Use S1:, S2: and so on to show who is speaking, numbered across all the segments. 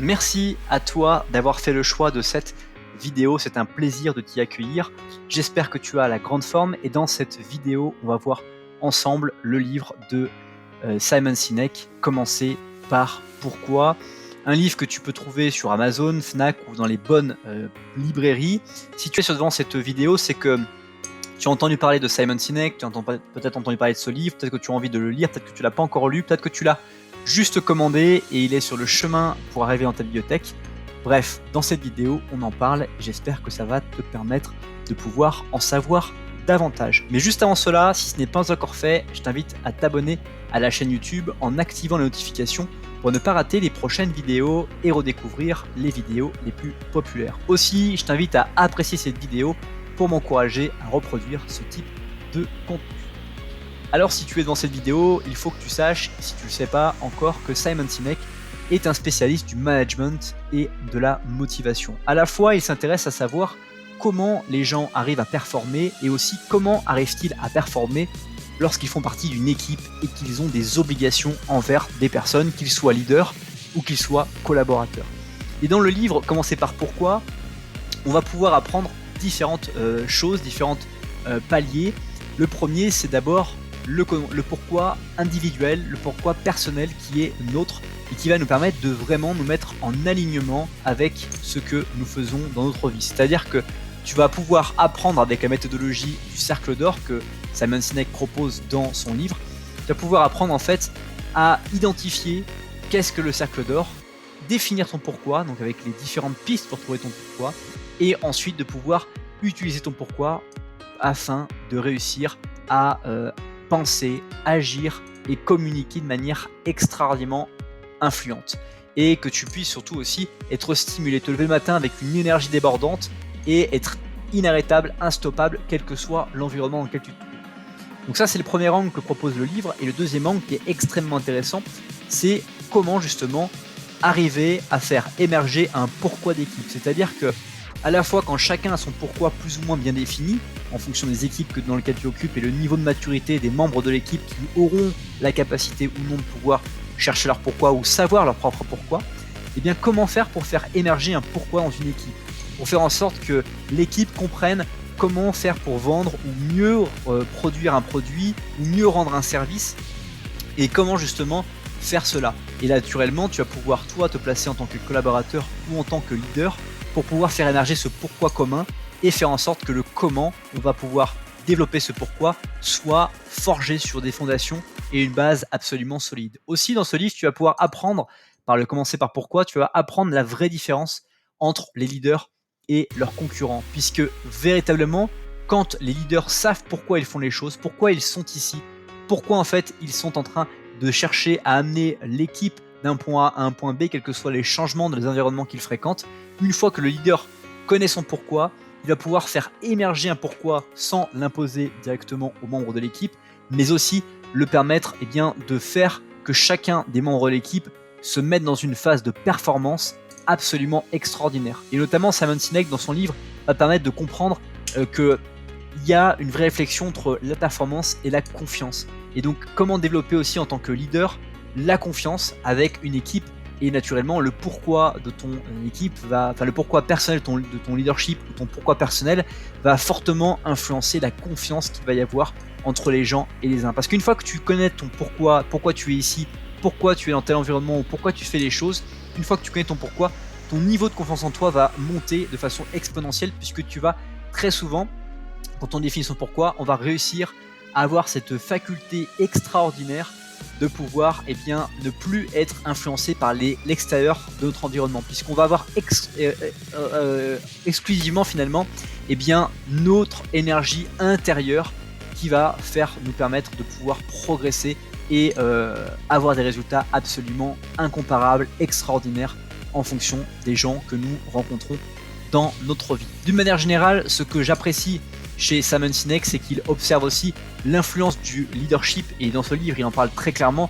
S1: Merci à toi d'avoir fait le choix de cette vidéo, c'est un plaisir de t'y accueillir. J'espère que tu as la grande forme et dans cette vidéo, on va voir ensemble le livre de Simon Sinek, Commencer par Pourquoi. Un livre que tu peux trouver sur Amazon, Fnac ou dans les bonnes librairies. Si tu es devant cette vidéo, c'est que tu as entendu parler de Simon Sinek, tu as peut-être entendu parler de ce livre, peut-être que tu as envie de le lire, peut-être que tu l'as pas encore lu, peut-être que tu l'as juste commandé et il est sur le chemin pour arriver dans ta bibliothèque. Bref, dans cette vidéo, on en parle et j'espère que ça va te permettre de pouvoir en savoir davantage. Mais juste avant cela, si ce n'est pas encore fait, je t'invite à t'abonner à la chaîne YouTube en activant les notifications pour ne pas rater les prochaines vidéos et redécouvrir les vidéos les plus populaires. Aussi, je t'invite à apprécier cette vidéo pour m'encourager à reproduire ce type de contenu. Alors si tu es devant cette vidéo, il faut que tu saches, si tu ne le sais pas encore, que Simon Sinek est un spécialiste du management et de la motivation. À la fois, il s'intéresse à savoir comment les gens arrivent à performer et aussi comment arrivent-ils à performer lorsqu'ils font partie d'une équipe et qu'ils ont des obligations envers des personnes, qu'ils soient leaders ou qu'ils soient collaborateurs. Et dans le livre Commencer par Pourquoi, on va pouvoir apprendre différentes choses, différentes paliers. Le premier, c'est d'abord le pourquoi individuel, le pourquoi personnel qui est nôtre et qui va nous permettre de vraiment nous mettre en alignement avec ce que nous faisons dans notre vie. C'est-à-dire que tu vas pouvoir apprendre avec la méthodologie du cercle d'or que Simon Sinek propose dans son livre. Tu vas pouvoir apprendre en fait à identifier qu'est-ce que le cercle d'or, définir ton pourquoi, donc avec les différentes pistes pour trouver ton pourquoi, et ensuite de pouvoir utiliser ton pourquoi afin de réussir à penser, agir et communiquer de manière extraordinairement influente. Et que tu puisses surtout aussi être stimulé, te lever le matin avec une énergie débordante et être inarrêtable, instoppable, quel que soit l'environnement dans lequel tu te trouves. Donc ça, c'est le premier angle que propose le livre. Et le deuxième angle qui est extrêmement intéressant, c'est comment justement arriver à faire émerger un pourquoi d'équipe. C'est-à-dire que à la fois quand chacun a son pourquoi plus ou moins bien défini, en fonction des équipes dans lesquelles tu occupes et le niveau de maturité des membres de l'équipe qui auront la capacité ou non de pouvoir chercher leur pourquoi ou savoir leur propre pourquoi, et bien comment faire pour faire émerger un pourquoi dans une équipe, pour faire en sorte que l'équipe comprenne comment faire pour vendre ou mieux produire un produit ou mieux rendre un service et comment justement faire cela. Et là, naturellement, tu vas pouvoir toi te placer en tant que collaborateur ou en tant que leader pour pouvoir faire émerger ce pourquoi commun et faire en sorte que le comment on va pouvoir développer ce pourquoi soit forgé sur des fondations et une base absolument solide. Aussi, dans ce livre, tu vas pouvoir apprendre, par le commencer par pourquoi, tu vas apprendre la vraie différence entre les leaders et leurs concurrents. Puisque véritablement, quand les leaders savent pourquoi ils font les choses, pourquoi ils sont ici, pourquoi en fait ils sont en train de chercher à amener l'équipe d'un point A à un point B, quels que soient les changements dans les environnements qu'ils fréquentent, une fois que le leader connaît son pourquoi, il va pouvoir faire émerger un pourquoi sans l'imposer directement aux membres de l'équipe, mais aussi le permettre de faire que chacun des membres de l'équipe se mette dans une phase de performance absolument extraordinaire. Et notamment Simon Sinek dans son livre va permettre de comprendre qu'il y a une vraie réflexion entre la performance et la confiance. Et donc comment développer aussi en tant que leader la confiance avec une équipe et naturellement le pourquoi de ton équipe le pourquoi personnel de ton leadership ou ton pourquoi personnel va fortement influencer la confiance qu'il va y avoir entre les gens et les uns. Parce qu'une fois que tu connais ton pourquoi tu es ici, pourquoi tu es dans tel environnement ou pourquoi tu fais les choses, une fois que tu connais ton pourquoi, ton niveau de confiance en toi va monter de façon exponentielle puisque tu vas très souvent, quand on définit son pourquoi, on va réussir à avoir cette faculté extraordinaire de pouvoir ne plus être influencé par l'extérieur de notre environnement, puisqu'on va avoir exclusivement finalement notre énergie intérieure qui va nous permettre de pouvoir progresser et avoir des résultats absolument incomparables, extraordinaires en fonction des gens que nous rencontrons dans notre vie. D'une manière générale, ce que j'apprécie chez Simon Sinek, c'est qu'il observe aussi l'influence du leadership, et dans ce livre, il en parle très clairement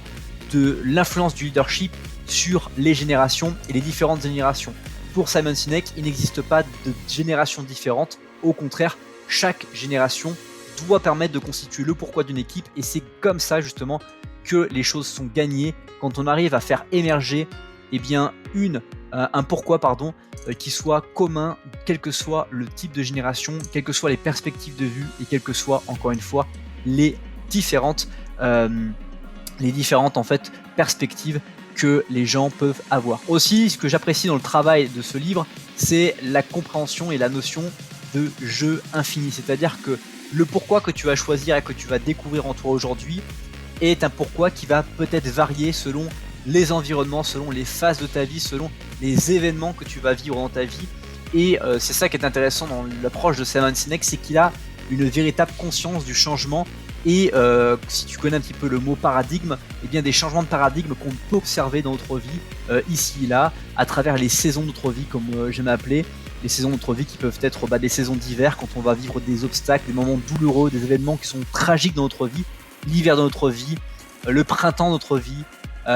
S1: de l'influence du leadership sur les générations et les différentes générations. Pour Simon Sinek, il n'existe pas de génération différente, au contraire, chaque génération doit permettre de constituer le pourquoi d'une équipe, et c'est comme ça justement que les choses sont gagnées quand on arrive à faire émerger eh bien un pourquoi qui soit commun, quel que soit le type de génération, quelles que soient les perspectives de vue et quelles que soient encore une fois les différentes en fait perspectives que les gens peuvent avoir. Aussi, ce que j'apprécie dans le travail de ce livre, c'est la compréhension et la notion de jeu infini, c'est-à-dire que le pourquoi que tu vas choisir et que tu vas découvrir en toi aujourd'hui est un pourquoi qui va peut-être varier selon les environnements, selon les phases de ta vie, selon les événements que tu vas vivre dans ta vie. Et c'est ça qui est intéressant dans l'approche de Simon Sinek, c'est qu'il a une véritable conscience du changement. Et si tu connais un petit peu le mot paradigme, eh bien des changements de paradigme qu'on peut observer dans notre vie, ici et là, à travers les saisons de notre vie, comme j'aime appeler, les saisons de notre vie qui peuvent être des saisons d'hiver, quand on va vivre des obstacles, des moments douloureux, des événements qui sont tragiques dans notre vie, l'hiver de notre vie, le printemps de notre vie,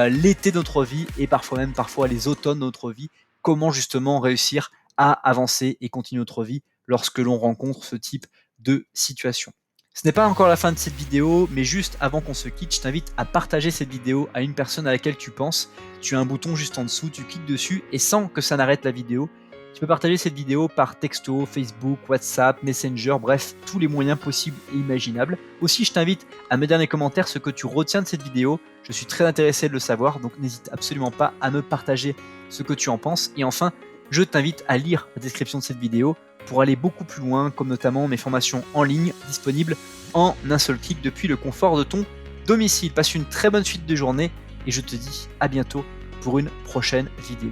S1: l'été de notre vie, et parfois les automnes de notre vie, comment justement réussir à avancer et continuer notre vie lorsque l'on rencontre ce type de situation. Ce n'est pas encore la fin de cette vidéo, mais juste avant qu'on se quitte, je t'invite à partager cette vidéo à une personne à laquelle tu penses. Tu as un bouton juste en dessous, tu cliques dessus et sans que ça n'arrête la vidéo, tu peux partager cette vidéo par texto, Facebook, WhatsApp, Messenger, bref, tous les moyens possibles et imaginables. Aussi, je t'invite à me dire dans les commentaires ce que tu retiens de cette vidéo. Je suis très intéressé de le savoir, donc n'hésite absolument pas à me partager ce que tu en penses. Et enfin, je t'invite à lire la description de cette vidéo pour aller beaucoup plus loin, comme notamment mes formations en ligne disponibles en un seul clic depuis le confort de ton domicile. Passe une très bonne suite de journée et je te dis à bientôt pour une prochaine vidéo.